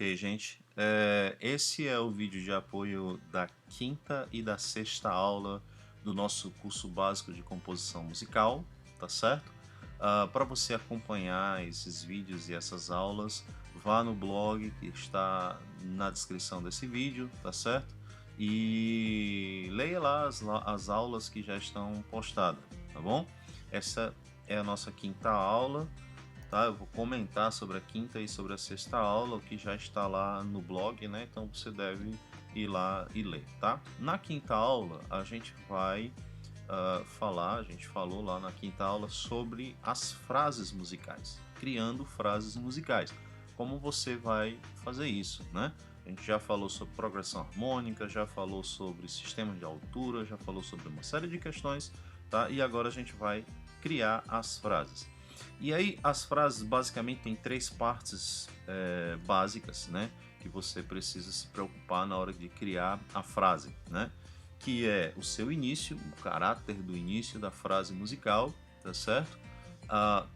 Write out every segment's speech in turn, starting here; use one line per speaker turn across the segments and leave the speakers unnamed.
Ok, gente. Esse é o vídeo de apoio da quinta e da sexta aula do nosso curso básico de composição musical, tá certo? Para você acompanhar esses vídeos e essas aulas, vá no blog que está na descrição desse vídeo, tá certo? E leia lá as aulas que já estão postadas, tá bom? Essa é a nossa quinta aula. Tá? Eu vou comentar sobre a quinta e sobre a sexta aula, o que já está lá no blog, né? Então você deve ir lá e ler, tá? Na quinta aula a gente vai a gente falou lá na quinta aula sobre as frases musicais, criando frases musicais. Como você vai fazer isso, né? A gente já falou sobre progressão harmônica, já falou sobre sistema de altura, já falou sobre uma série de questões, tá? E agora a gente vai criar as frases. E aí as frases basicamente têm três partes básicas, né? Que você precisa se preocupar na hora de criar a frase, né? Que é o seu início, o caráter do início da frase musical, tá certo?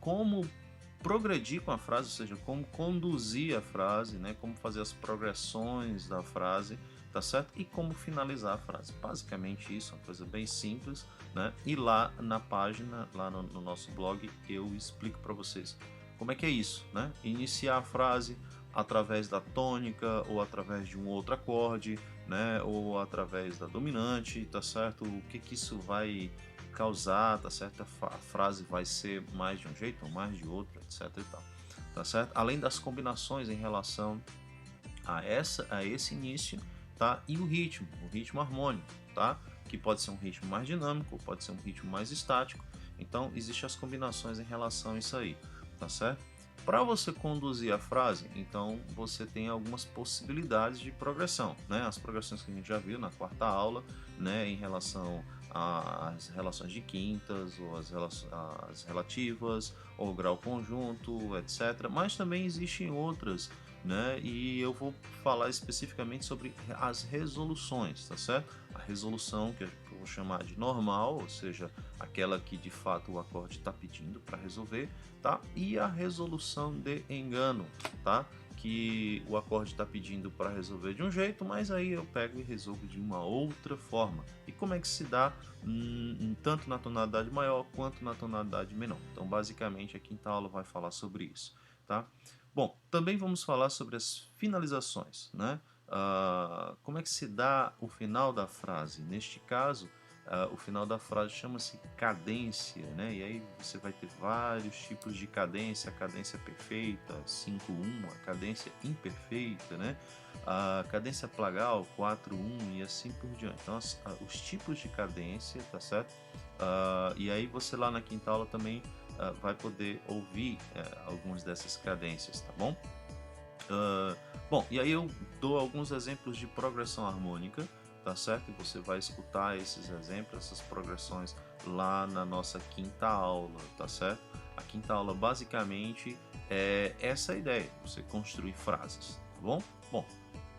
Como progredir com a frase, ou seja, como conduzir a frase, né? Como fazer as progressões da frase, tá certo? E como finalizar a frase. Basicamente isso, é uma coisa bem simples, né? E lá na página, lá no nosso blog, eu explico para vocês como é que é isso, né? Iniciar a frase através da tônica ou através de um outro acorde, né? Ou através da dominante, tá certo? O que isso vai causar, tá certo? A frase vai ser mais de um jeito ou mais de outro, etc e tal, tá certo? Além das combinações em relação a esse início, tá? E o ritmo harmônico, tá? Que pode ser um ritmo mais dinâmico, pode ser um ritmo mais estático. Então, existem as combinações em relação a isso aí, tá certo? Para você conduzir a frase, então você tem algumas possibilidades de progressão, né? As progressões que a gente já viu na quarta aula, né? Em relação às relações de quintas, ou as relativas, ou o grau conjunto, etc. Mas também existem outras, né? E eu vou falar especificamente sobre as resoluções, tá certo? A resolução que eu vou chamar de normal, ou seja, aquela que de fato o acorde está pedindo para resolver, tá? E a resolução de engano, tá? Que o acorde está pedindo para resolver de um jeito, mas aí eu pego e resolvo de uma outra forma. E como é que se dá tanto na tonalidade maior quanto na tonalidade menor? Então, basicamente, a quinta aula vai falar sobre isso, tá? Bom, também vamos falar sobre as finalizações, né? Como é que se dá o final da frase? Neste caso, o final da frase chama-se cadência, né? E aí você vai ter vários tipos de cadência, a cadência perfeita, 5/1, a cadência imperfeita, né? A cadência plagal, 4/1 e assim por diante. Então, os tipos de cadência, tá certo? E aí você lá na quinta aula também vai poder ouvir algumas dessas cadências, tá bom? Bom, e aí eu dou alguns exemplos de progressão harmônica, tá certo? E você vai escutar esses exemplos, essas progressões lá na nossa quinta aula, tá certo? A quinta aula basicamente é essa ideia, você construir frases, tá bom? Bom,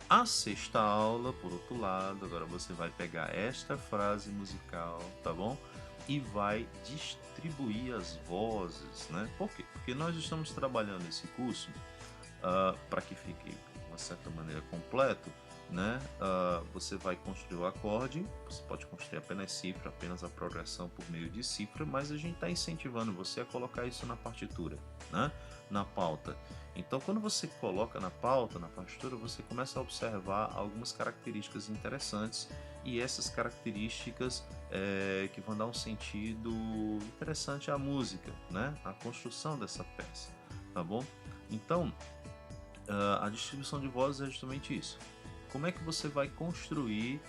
a sexta aula, por outro lado, agora você vai pegar esta frase musical, tá bom? E vai distribuir as vozes, né? Por quê? Porque nós estamos trabalhando esse curso para que fique de uma certa maneira completo, né? Você vai construir o acorde, você pode construir apenas cifra, apenas a progressão por meio de cifra, mas a gente está incentivando você a colocar isso na partitura, né? Na pauta. Então, quando você coloca na pauta, na partitura, você começa a observar algumas características interessantes e essas características que vão dar um sentido interessante à música, né? À construção dessa peça, tá bom? Então, a distribuição de vozes é justamente isso. Como é que você vai construir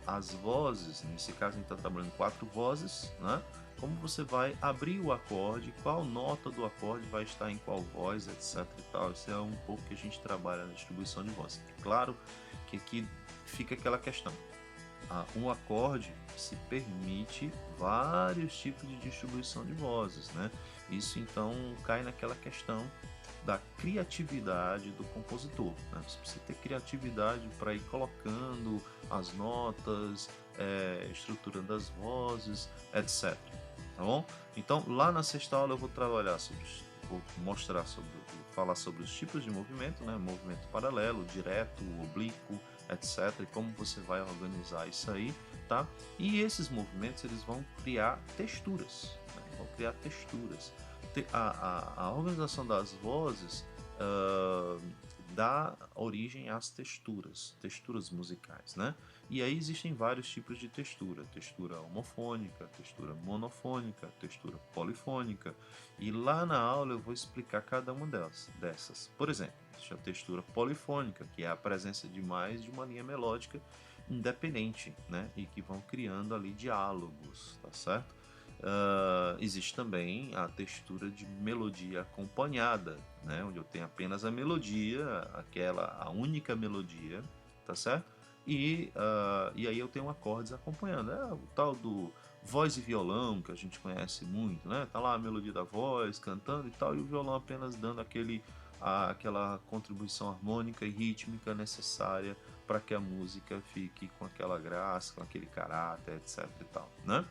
as vozes? Nesse caso a gente está trabalhando 4 vozes, né? Como você vai abrir o acorde, qual nota do acorde vai estar em qual voz, etc e tal. Isso é um pouco que a gente trabalha na distribuição de vozes. É claro que aqui fica aquela questão. Um acorde se permite vários tipos de distribuição de vozes, né? Isso então cai naquela questão da criatividade do compositor, né? Você precisa ter criatividade para ir colocando as notas, estruturando as vozes, etc. Tá bom? Então lá na sexta aula eu vou mostrar sobre falar sobre os tipos de movimento, né? Movimento paralelo, direto, oblíquo, etc. E como você vai organizar isso aí, tá? E esses movimentos eles vão criar texturas, né? Vão criar texturas. A organização das vozes dá origem às texturas, texturas musicais, né? E aí existem vários tipos de textura: textura homofônica, textura monofônica, textura polifônica. E lá na aula eu vou explicar cada uma dessas. Por exemplo, existe a textura polifônica, que é a presença de mais de uma linha melódica independente, né? E que vão criando ali diálogos, tá certo? Existe também a textura de melodia acompanhada, né? Onde eu tenho apenas a melodia, a única melodia, tá certo? E aí eu tenho acordes acompanhando. É o tal do voz e violão, que a gente conhece muito, né? Tá lá a melodia da voz cantando e tal, e o violão apenas dando aquela contribuição harmônica e rítmica necessária para que a música fique com aquela graça, com aquele caráter, etc e tal, né?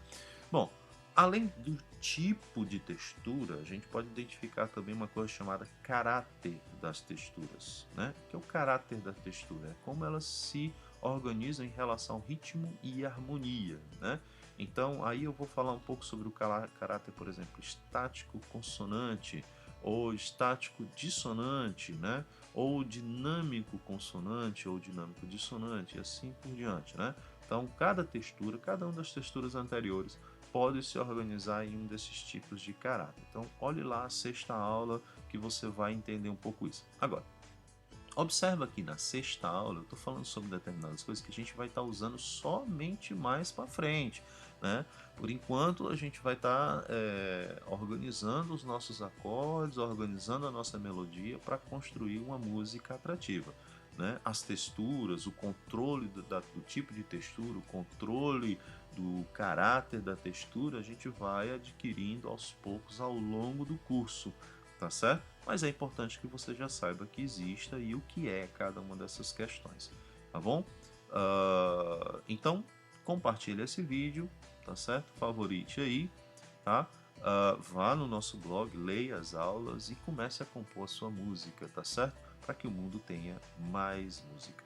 Bom, além do tipo de textura, a gente pode identificar também uma coisa chamada caráter das texturas, né? Que é o caráter da textura, é como elas se organizam em relação ao ritmo e harmonia, né? Então, aí eu vou falar um pouco sobre o caráter, por exemplo, estático consonante, ou estático dissonante, né? Ou dinâmico consonante, ou dinâmico dissonante, e assim por diante, né? Então, cada textura, cada uma das texturas anteriores pode se organizar em um desses tipos de caráter. Então, olhe lá a sexta aula que você vai entender um pouco isso. Agora, observa aqui na sexta aula, eu estou falando sobre determinadas coisas que a gente vai estar usando somente mais para frente, né? Por enquanto, a gente vai estar organizando os nossos acordes, organizando a nossa melodia para construir uma música atrativa. Né? As texturas, o controle do tipo de textura, o controle do caráter da textura, a gente vai adquirindo aos poucos ao longo do curso, tá certo? Mas é importante que você já saiba que exista e o que é cada uma dessas questões, tá bom? Então, compartilhe esse vídeo, tá certo? Favorite aí, tá? Vá no nosso blog, leia as aulas e comece a compor a sua música, tá certo? Para que o mundo tenha mais música.